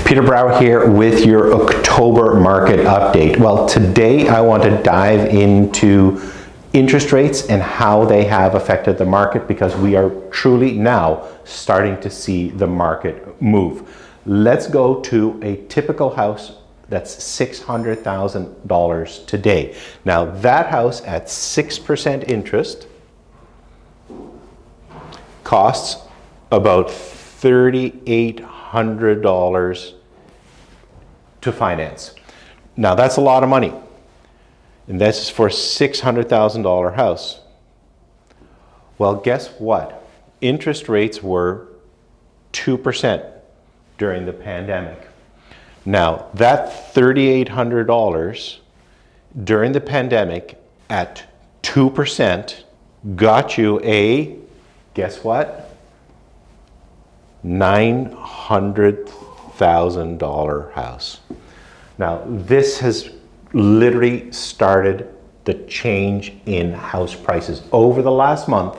Peter Brower here with your October market update. Well, today I want to dive into interest rates and how they have affected the market, because we are truly now starting to see the market move. Let's go to a typical house that's $600,000 today. Now that house at 6% interest costs about $3,800 to finance. Now that's a lot of money, and this is for a $600,000 house. Well, guess what? Interest rates were 2% during the pandemic. Now that $3,800 during the pandemic at 2% got you a, guess what? $900,000 house. Now this has literally started the change in house prices. Over the last month,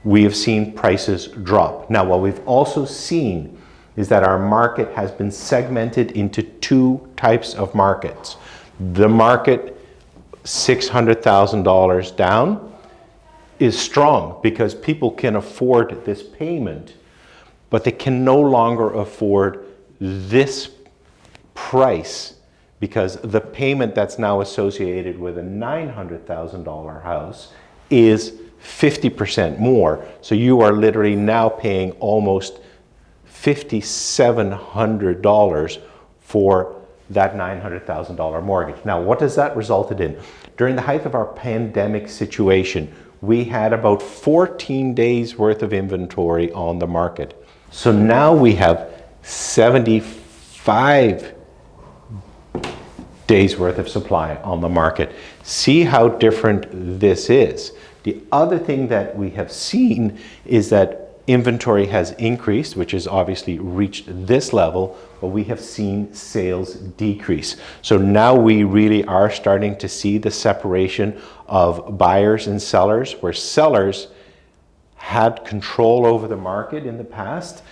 we have seen prices drop. Now what we've also seen is that our market has been segmented into two types of markets. The market $600,000 down is strong because people can afford this payment, but they can no longer afford this price because the payment that's now associated with a $900,000 house is 50% more. So you are literally now paying almost $5,700 for that $900,000 mortgage. Now, what does that resulted in? During the height of our pandemic situation, we had about 14 days worth of inventory on the market. So now we have 75 days worth of supply on the market. See how different this is. The other thing that we have seen is that inventory has increased, which has obviously reached this level, but we have seen sales decrease. So now we really are starting to see the separation of buyers and sellers, where sellers had control over the market in the past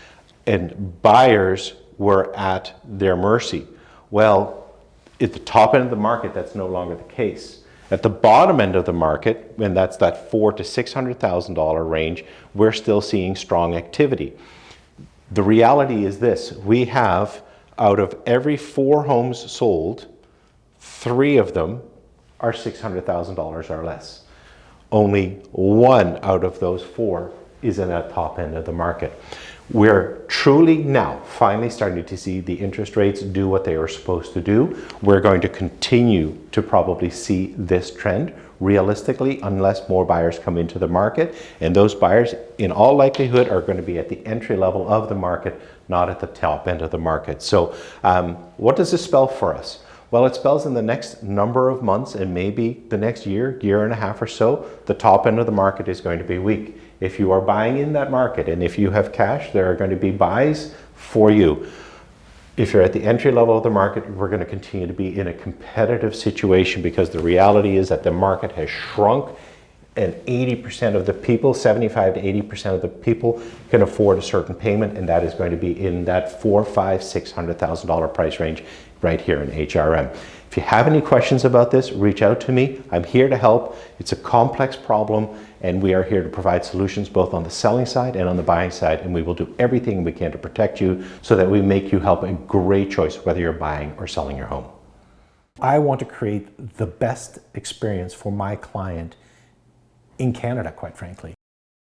and buyers were at their mercy. Well, at the top end of the market, that's no longer the case. At the bottom end of the market, and that's that $400,000 to $600,000 range, we're still seeing strong activity. The reality is this: we have, out of every 4 homes sold, 3 of them are $600,000 or less. Only 1 out of those 4 is in that top end of the market. We're truly now finally starting to see the interest rates do what they are supposed to do. We're going to continue to probably see this trend realistically unless more buyers come into the market, and those buyers in all likelihood are going to be at the entry level of the market, not at the top end of the market. So what does this spell for us? Well, it spells in the next number of months and maybe the next year, year and a half or so, the top end of the market is going to be weak. If you are buying in that market and if you have cash, there are going to be buys for you. If you're at the entry level of the market, we're going to continue to be in a competitive situation, because the reality is that the market has shrunk and 80% of the people, 75 to 80% of the people can afford a certain payment, and that is going to be in that $400,000, $500,000, $600,000 price range right here in HRM. If you have any questions about this, reach out to me. I'm here to help. It's a complex problem, and we are here to provide solutions both on the selling side and on the buying side, and we will do everything we can to protect you so that we make you help a great choice whether you're buying or selling your home. I want to create the best experience for my client in Canada, quite frankly.